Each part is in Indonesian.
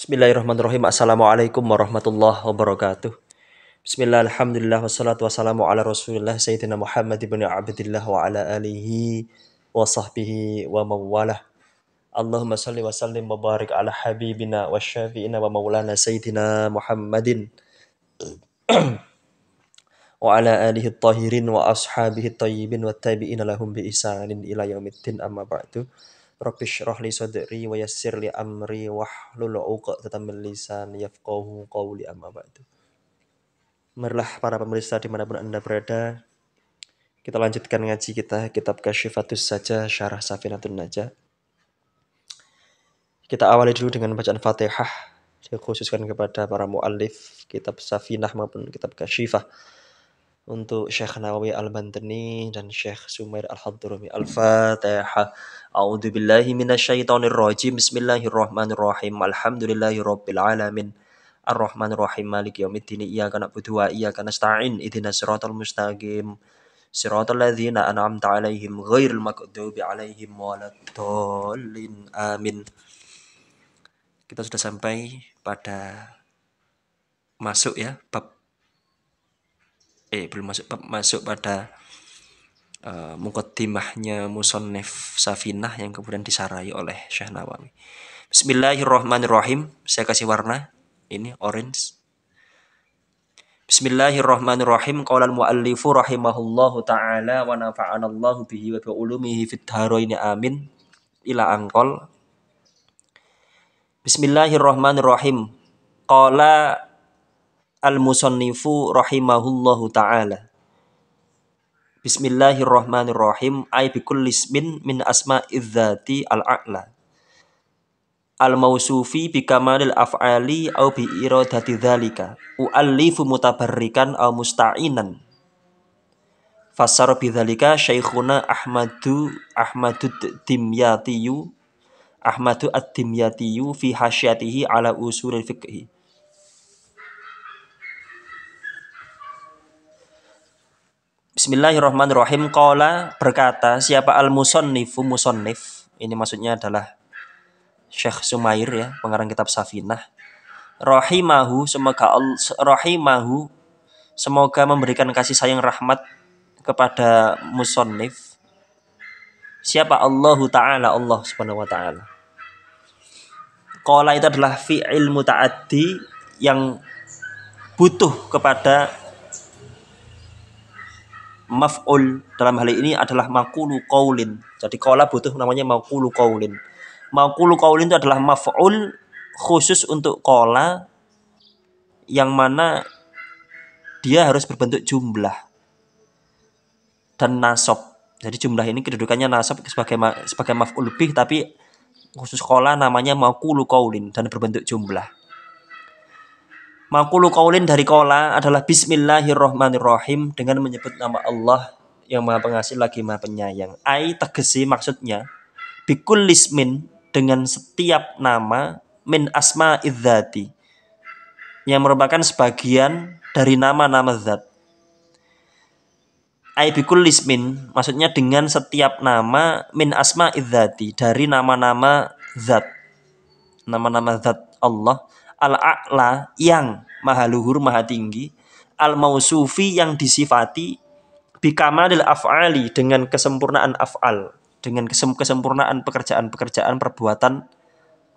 Bismillahirrahmanirrahim. Assalamualaikum warahmatullahi wabarakatuh. Bismillah, alhamdulillah, wassalatu wassalamu ala rasulillah Sayyidina Muhammad ibn Abdillah wa ala alihi wa sahbihi wa mawalah. Allahumma salli wa sallim wa barik ala habibina wa syafi'ina wa maulana Sayyidina Muhammadin wa ala alihi tahirin wa ashabihi tayyibin wa tabi'ina lahum bi ihsanin ila yaumiddin, amma ba'du. Rabbi shrah li sadri wa yassir li amri wahlul 'uqdatam min lisani yafqahu qawli, amma ba'du. Marilah para pemirsa dimanapun Anda berada, kita lanjutkan ngaji kita kitab Kasyifatus Sajah Syarah Safinatun Najah. Kita awali dulu dengan bacaan Fatihah, dikhususkan kepada para muallif kitab Safinah maupun kitab Kasyifah, untuk Syekh Nawawi Al-Bantani dan Syekh Sumair Al-Hadrami. Al-Fatihah. A'udzu billahi minasyaitonir rajim. Bismillahirrahmanirrahim. Alhamdulillahirabbil alamin. Ar-Rahmanir-Rahim. Maliki yaumiddin. Iyyaka na'budu wa iyyaka nasta'in. Ihdinas siratal mustaqim. Siratal ladzina an'amta 'alaihim ghairil maghdubi 'alaihim waladdallin. Amin. Kita sudah sampai pada masuk ya bab belum masuk pada muqaddimahnya musannif Safinah yang kemudian disarai oleh Syekh Nawawi. Bismillahirrahmanirrahim. Saya kasih warna ini orange. Bismillahirrahmanirrahim. Qala al-muallifu rahimahullahu taala wa nafa'ana Allahu bihi wa bi ulumihi fid dharain amin ila anqal. Bismillahirrahmanirrahim. Qala al-musannifu rahimahullahu ta'ala. Bismillahirrahmanirrahim. Ay bikulli ismin min asma'iz dzati al-a'la al-mausufi bi kamalil af'ali au bi iradati dzalika u'allifu mutabarrikan au musta'inan. Fassara bi dzalika Syekhuna Ahmadu ad-Dimyatiyu fi hasyatihi ala usulil fiqhi. Bismillahirrahmanirrahim. Qala, berkata siapa al-musannifu, musannif, ini maksudnya adalah Syekh Sumair ya, pengarang kitab Safinah. Rahimahu, semoga memberikan kasih sayang rahmat kepada musannif. Siapa? Allahu ta'ala, Allah subhanahu wa ta'ala. Qala itu adalah fi'il muta'addi yang butuh kepada maf'ul. Dalam hal ini adalah maqulu qaulin. Jadi qala butuh namanya maqulu qaulin. Maqulu qaulin itu adalah maf'ul khusus untuk qala, yang mana dia harus berbentuk jumlah dan nasab. Jadi jumlah ini kedudukannya nasab sebagai maf'ul bih, tapi khusus qala namanya maqulu qaulin dan berbentuk jumlah. Maqulu qaulin dari qala adalah bismillahirrahmanirrahim, dengan menyebut nama Allah yang Maha Pengasih lagi Maha Penyayang. Ai tegesi maksudnya bikulli ismin, dengan setiap nama, min asma'iz dzati, yang merupakan sebagian dari nama-nama zat. Ai bikulli ismin maksudnya dengan setiap nama, min asma'iz dzati, dari nama-nama zat. Nama-nama zat Allah. Al-a'la, yang maha luhur, maha tinggi. Al-mausufi, yang disifati. Bikamalil af'ali, dengan kesempurnaan af'al, dengan kesempurnaan pekerjaan-pekerjaan perbuatan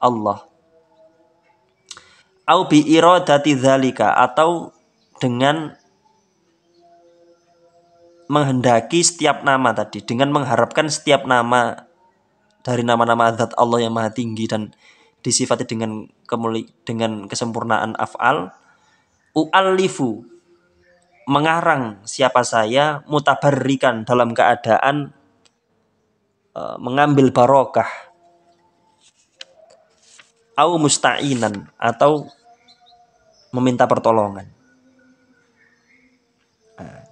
Allah. Au bi iradati dzalika, atau dengan menghendaki setiap nama tadi, dengan mengharapkan setiap nama dari nama-nama zat Allah yang maha tinggi dan disifati dengan kesempurnaan af'al. U'allifu, mengarang siapa saya, mutabarrikan, dalam keadaan mengambil barokah. Au musta'inan, atau meminta pertolongan.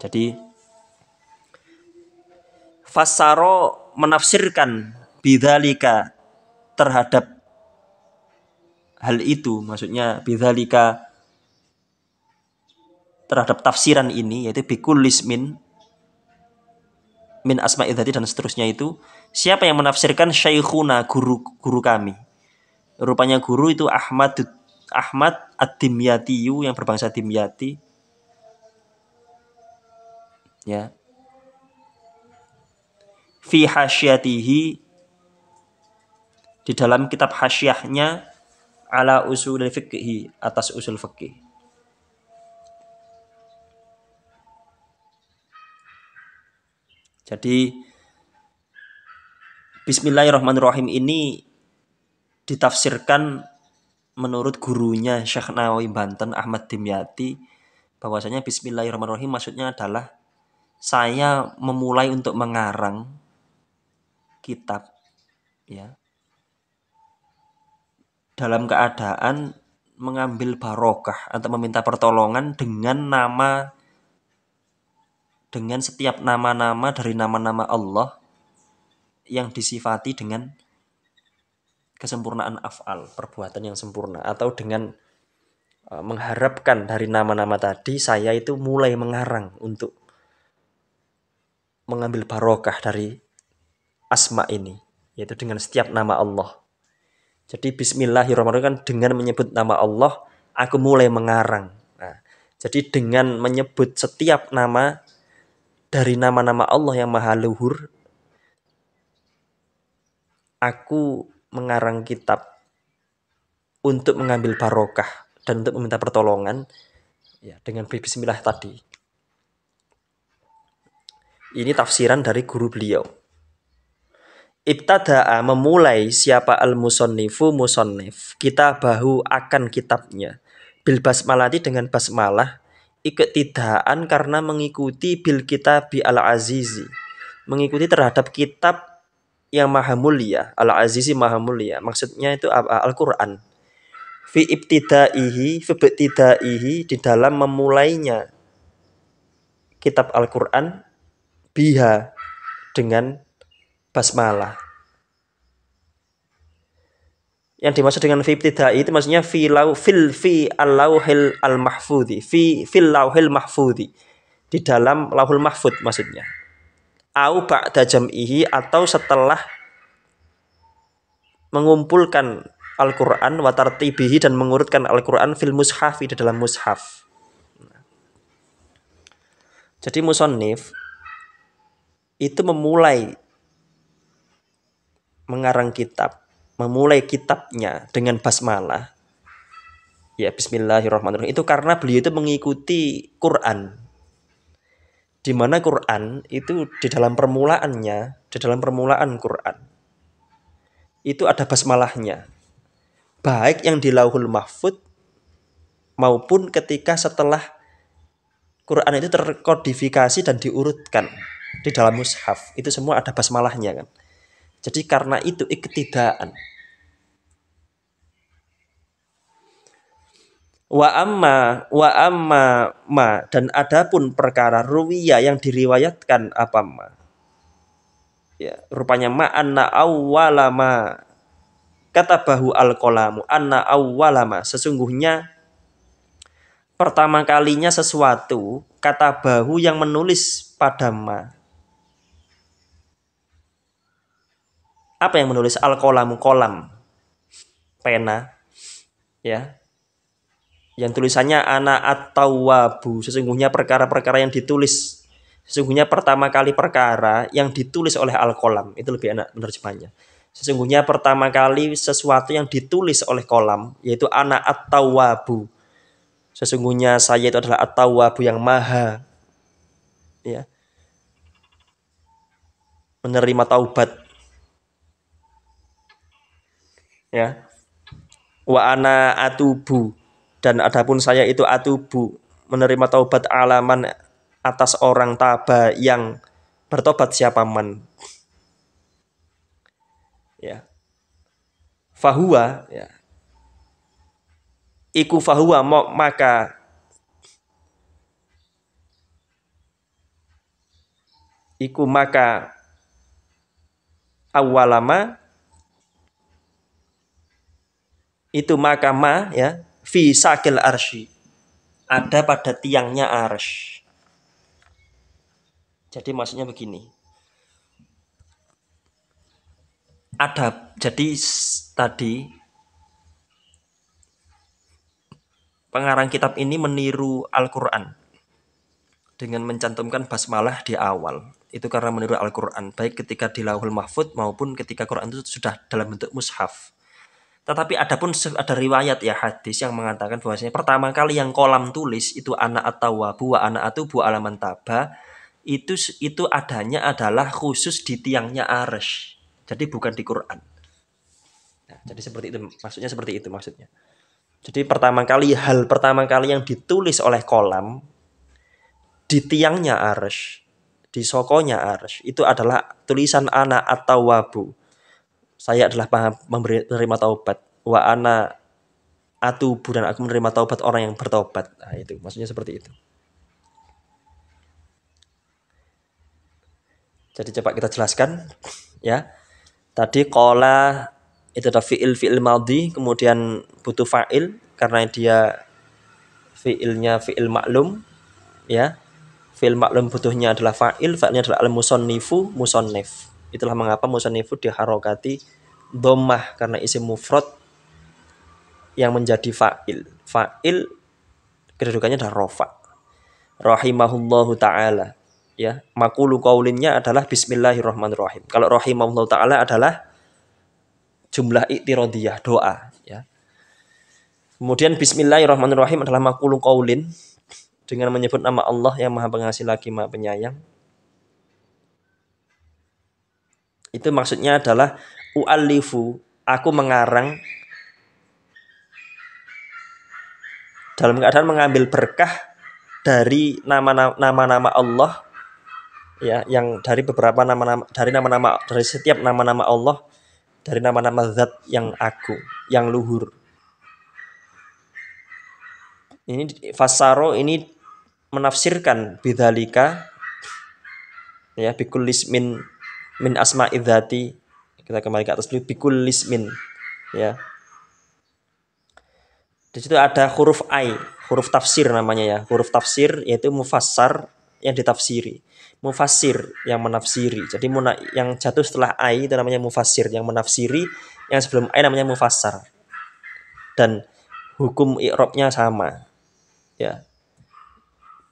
Jadi fassaro, menafsirkan, bidzalika, terhadap hal itu, maksudnya bidzalika, terhadap tafsiran ini, yaitu bikulli ismin min asma'iz dzati dan seterusnya itu. Siapa yang menafsirkan? Syekhuna, guru kami. Rupanya guru itu Ahmad Ad-Dimyatiyu yang berbangsa Dimyati, ya, fi hasyatihi, di dalam kitab hasyahnya, ala usul fikih, atas usul fikih. Jadi Bismillahirrahmanirrahim ini ditafsirkan menurut gurunya Syekh Nawawi Banten Ahmad Dimyati, bahwasanya Bismillahirrahmanirrahim maksudnya adalah saya memulai untuk mengarang kitab, ya, dalam keadaan mengambil barokah atau meminta pertolongan dengan setiap nama-nama dari nama-nama Allah yang disifati dengan kesempurnaan af'al, perbuatan yang sempurna, atau dengan mengharapkan dari nama-nama tadi saya itu mulai mengarang untuk mengambil barokah dari asma ini, yaitu dengan setiap nama Allah. Jadi Bismillahirrahmanirrahim kan dengan menyebut nama Allah, aku mulai mengarang. Nah, jadi dengan menyebut setiap nama dari nama-nama Allah yang maha luhur, aku mengarang kitab untuk mengambil barokah dan untuk meminta pertolongan, ya, dengan Bismillah tadi. Ini tafsiran dari guru beliau. Ibtada'a, memulai siapa al-musonnifu musonnif, kitabahu akan kitabnya, bil basmalati dengan basmalah, iktidaan karena mengikuti bil kitabi al-azizi, mengikuti terhadap kitab yang maha mulia, al-azizi maha mulia, maksudnya itu Al-Quran. Fi ibtidaihi, di dalam memulainya kitab Al-Quran, biha, dengan basmalah. Yang dimaksud dengan fi ibtidai itu maksudnya fi al-lauhil al-mahfudhi, fil lauhil mahfudhi, di dalam lauhul mahfud maksudnya. Au ba'da jam'ihi, atau setelah mengumpulkan Al-Quran wa tartibihi, dan mengurutkan Al-Quran fil mushafi, di dalam mushaf. Jadi musonnif itu memulai mengarang kitab, memulai kitabnya dengan basmalah, ya, Bismillahirrahmanirrahim, itu karena beliau itu mengikuti Quran, di mana Quran itu di dalam permulaan Quran itu ada basmalahnya, baik yang di lauhul mahfud maupun ketika setelah Quran itu terkodifikasi dan diurutkan di dalam mushaf, itu semua ada basmalahnya kan. Jadi karena itu iktidaan. Wa amma ma, dan adapun perkara ruwiya yang diriwayatkan apa ma, ya, rupanya ma anna awwalama katabahu al-qalamu, anna awwalama, sesungguhnya pertama kalinya sesuatu, kata bahu, yang menulis pada ma. Apa yang menulis? Al-qalamu, kolam, pena, ya, yang tulisannya ana at-tawwabu, sesungguhnya perkara-perkara yang ditulis, sesungguhnya pertama kali perkara yang ditulis oleh al-qalam, itu lebih enak menerjemahnya. Sesungguhnya pertama kali sesuatu yang ditulis oleh kolam, yaitu ana at-tawwabu, sesungguhnya saya itu adalah at-tawwabu, yang maha, ya, menerima taubat, ya. Wa ana atubu, dan adapun saya itu atubu, menerima taubat, alaman, atas orang, taba, yang bertobat siapa man, ya. Fahuwa, ya, iku fahuwa, maka iku maka awalama, itu maka ma, ya, fi sakil arsy, ada pada tiangnya arsy. Jadi maksudnya begini, ada, jadi tadi pengarang kitab ini meniru Al-Qur'an dengan mencantumkan basmalah di awal. Itu karena meniru Al-Qur'an, baik ketika di Lauhul Mahfuz maupun ketika Quran itu sudah dalam bentuk mushaf. Tetapi ada riwayat ya hadis yang mengatakan bahwasanya pertama kali yang kolam tulis itu ana at-tawwabu wa ana atubu alaman taba itu adanya adalah khusus di tiangnya arsy. Jadi bukan di Quran. Nah, jadi seperti itu maksudnya. Jadi hal pertama kali yang ditulis oleh kolam di tiangnya arsy, di sokonya arsy itu adalah tulisan ana at-tawwabu. Saya adalah menerima taubat. Wa ana atubu dan aku menerima taubat orang yang bertobat. Nah, itu maksudnya seperti itu. Jadi coba kita jelaskan ya. Tadi qala itu ada fi'il madhi, kemudian butuh fa'il karena dia fi'ilnya fi'il maklum ya. Fi'il maklum butuhnya adalah fa'il, fa'ilnya adalah al-musannifu, musannif. Itulah mengapa musannifu diharokati dhammah karena isim mufrad yang menjadi fa'il. Fa'il kedudukannya adalah rafa. Rahimahullahu taala. Ya, makulu qaulinnya adalah bismillahirrahmanirrahim. Kalau rahimahullahu taala adalah jumlah i'tiradiyah, doa ya. Kemudian bismillahirrahmanirrahim adalah makulu qaulin dengan menyebut nama Allah yang Maha Pengasih lagi Maha Penyayang. Itu maksudnya adalah u'allifu, aku mengarang dalam keadaan mengambil berkah dari nama-nama Allah ya, yang dari beberapa dari setiap nama-nama Allah, dari nama-nama zat yang agung, yang luhur. Ini fasaro ini menafsirkan bidzalika ya, bikullis min asma'idzati. Kita kembali ke atas dulu, bikullis min ya. Di situ ada huruf ai, huruf tafsir namanya ya. Huruf tafsir yaitu mufassar yang ditafsiri. Mufassir yang menafsiri. Jadi yang jatuh setelah ai itu namanya mufassir, yang menafsiri. Yang sebelum ai namanya mufassar. Dan hukum i'rabnya sama. Ya.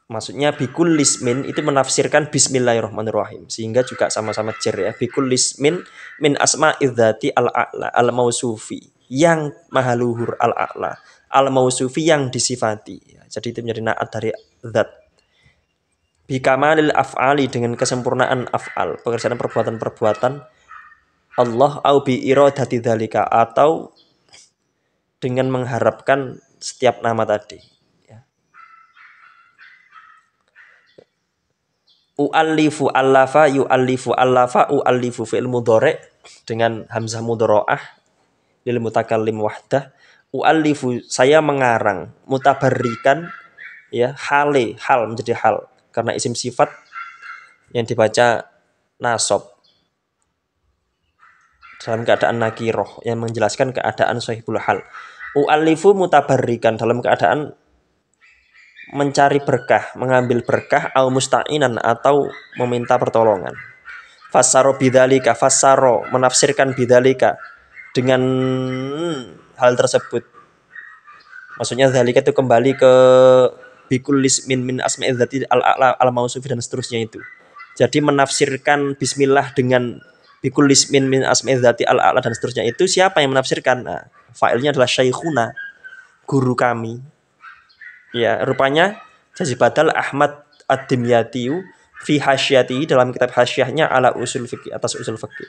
Maksudnya bikul lismin itu menafsirkan bismillahirrahmanirrahim, sehingga juga sama-sama jar ya. Bikul lismin min asma'idzati al-a'la al-mausufi, yang maha luhur, al-a'la al-mausufi yang disifati ya. Jadi itu menjadi na'at dari zat. Bikamalil af'ali, dengan kesempurnaan af'al, pekerjaan perbuatan-perbuatan Allah, au bi iradati dzalika, atau dengan mengharapkan setiap nama tadi ya. U'allifu allafa yu'allifu allafa u'allifu fi'il mudhari' dengan hamzah mudharaah lil mutakallim wahdah. U'allifu, saya mengarang, mutabarrikan ya, hal menjadi hal karena isim sifat yang dibaca nasab dalam keadaan nakiroh yang menjelaskan keadaan sahibul hal. U'allifu mutabarrikan dalam keadaan mencari berkah, mengambil berkah, au musta'inan, atau meminta pertolongan. Fassaro bidzalika, fassaro menafsirkan bidzalika dengan hal tersebut. Maksudnya dzalika itu kembali ke bikullis min asma'idzati al-a'la al-mausufi dan seterusnya itu. Jadi menafsirkan bismillah dengan bikullis min asma'idzati al-a'la dan seterusnya itu siapa yang menafsirkan? Nah, fa'ilnya adalah syaikhuna, guru kami. Ya, rupanya Jazi Badal Ahmad Ad-Dimyati fi hasyati, dalam kitab hasyahnya ala usul fikih, atas usul fikih.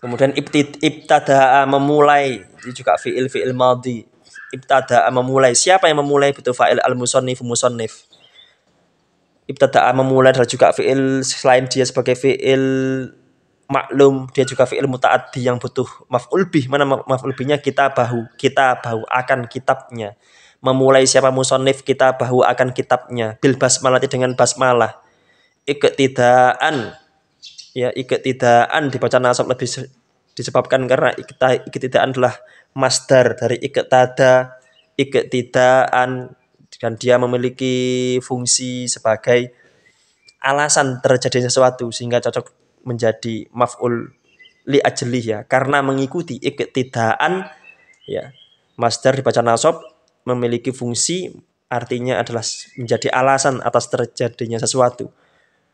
Kemudian ibtada'a, memulai, ini juga fi'il madhi. Ibtada'a, memulai. Siapa yang memulai? Betul fa'il al-musannif, musannif. Ibtada'a, memulai, adalah juga fi'il, selain dia sebagai fi'il maklum, dia juga fi'il muta'addi yang butuh maf'ul bih. Mana maf'ul bihnya? Kitabahu akan kitabnya. Memulai siapa? Musannif, kitabahu akan kitabnya. Bil basmalah, dengan basmalah. Iktidaan ya, iktidaan dibaca nasab lebih disebabkan karena iktidaan adalah masdar dari iktada, iktidaan, dan dia memiliki fungsi sebagai alasan terjadinya sesuatu sehingga cocok menjadi maf'ul li ajlih ya, karena mengikuti iktidaan ya. Masdar dibaca nasab memiliki fungsi, artinya adalah menjadi alasan atas terjadinya sesuatu.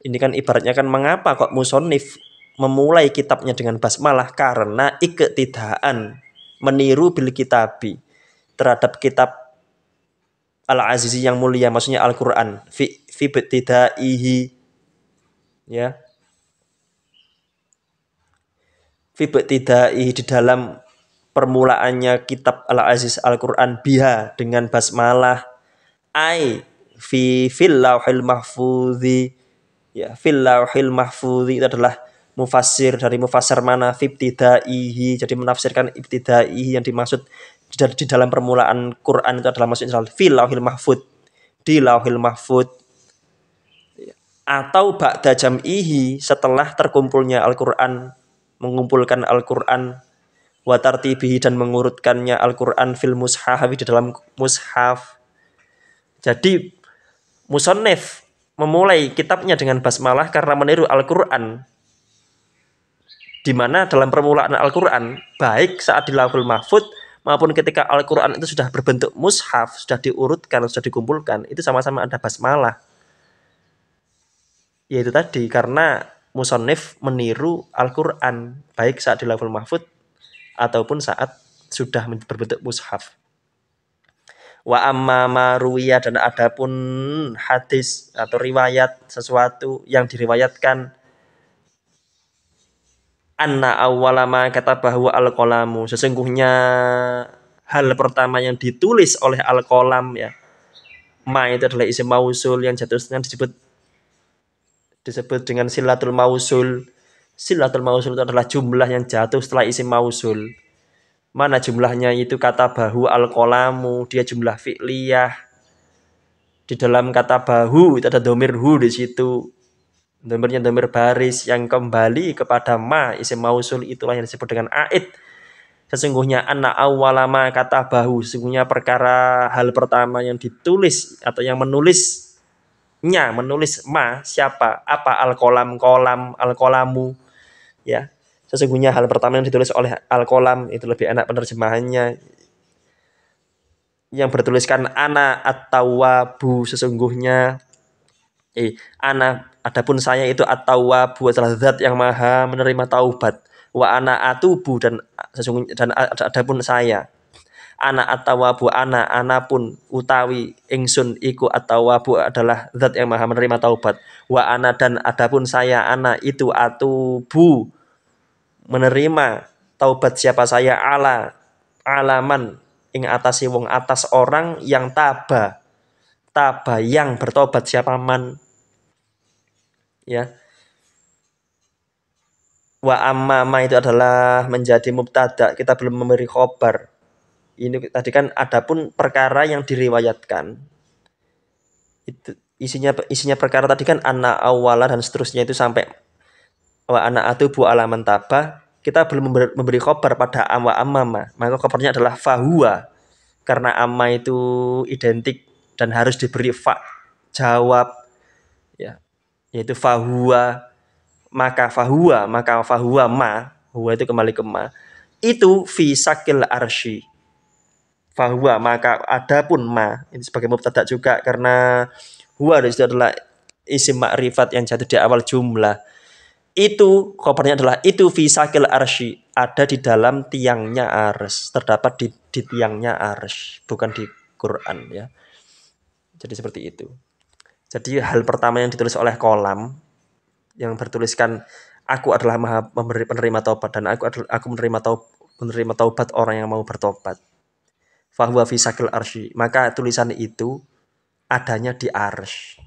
Ini kan ibaratnya kan mengapa kok musonif memulai kitabnya dengan basmalah, karena iktidaan meniru bil kitabi terhadap kitab Al-Azizi yang mulia, maksudnya Al-Qur'an, fi ibtidaihi, ya. Fi ibtidaihi, di dalam permulaannya kitab Al-Aziz Al-Qur'an, biha, dengan basmalah, ai fil lauhil mahfudzi, ya, fil lauhil mahfudzi itu adalah mufassir dari mufassir mana, fi ibtidaihi, jadi menafsirkan ibtidaihi yang dimaksud di dalam permulaan Quran itu adalah maksudnya fil lauhil mahfud, di lauhil mahfud, atau ba'da jam'ihi, setelah terkumpulnya Al-Qur'an, mengumpulkan Al-Qur'an, wa tartibihi, dan mengurutkannya Al-Qur'an fil mushaf, di dalam mushaf. Jadi musannif memulai kitabnya dengan basmalah karena meniru Al-Qur'an, di mana dalam permulaan Al-Qur'an, baik saat di Lauhul Mahfud maupun ketika Al-Qur'an itu sudah berbentuk mushaf, sudah diurutkan, sudah dikumpulkan, itu sama-sama ada basmalah. Yaitu tadi, karena musannif meniru Al-Qur'an baik saat di Lauhul Mahfud ataupun saat sudah berbentuk mushaf. Wa amma maruwiya, dan adapun hadis atau riwayat, sesuatu yang diriwayatkan, anna awwala ma katabahu al-qalamu, sesungguhnya hal pertama yang ditulis oleh al-qalam, ya. Ma itu adalah isim mausul yang jatuh disebut dengan silatul mausul. Silatul mausul itu adalah jumlah yang jatuh setelah isim mausul. Mana jumlahnya itu kata bahu al-qalamu, dia jumlah fi'liyah. Di dalam kata bahu itu ada domir hu di situ. Domirnya domir baris yang kembali kepada ma, isim mausul, itulah yang disebut dengan aid. Sesungguhnya anna awwalama kata bahu, sesungguhnya perkara hal pertama yang ditulis atau yang menulis ma, siapa, apa, al-qalam, kolam, al-qalamu, ya. Sesungguhnya hal pertama yang ditulis oleh al-qalam, itu lebih enak penerjemahannya, yang bertuliskan ana at-tawwabu, sesungguhnya ana, adapun saya itu at-tawwabu adalah zat yang maha menerima taubat. Wa ana atubu, dan sesungguhnya, dan adapun saya, ana at-tawwabu, ana pun utawi ingsun iku at-tawwabu adalah zat yang maha menerima taubat. Wa ana, dan adapun saya, ana itu atubu, menerima taubat siapa saya, alaman ing atasi wong, atas orang yang taba yang bertobat, siapa man, ya. Wa amma ma itu adalah menjadi mubtada, kita belum memberi khobar. Ini tadi kan adapun perkara yang diriwayatkan, itu isinya perkara tadi kan anna awwala dan seterusnya itu sampai wa ana atubu alaman taba. Kita belum memberi khobar pada wa amma, maka khobarnya adalah fahuwa, karena amma itu identik dan harus diberi fa jawab, ya, yaitu fahuwa, maka fahuwa ma, huwa itu kembali ke ma, itu fi sakil arsy. Fahuwa, maka adapun ma, ini sebagai mubtada juga, karena huwa itu adalah isim ma'rifat yang jatuh di awal jumlah. Itu khabarnya adalah itu fi sakil arsy, ada di dalam tiangnya arsy, terdapat di tiangnya arsy, bukan di Quran, ya. Jadi seperti itu. Jadi hal pertama yang ditulis oleh kolam, yang bertuliskan aku adalah maha penerima taubat, dan aku menerima taubat orang yang mau bertobat. Fahuwa fi sakil arsy, maka tulisan itu adanya di arsy.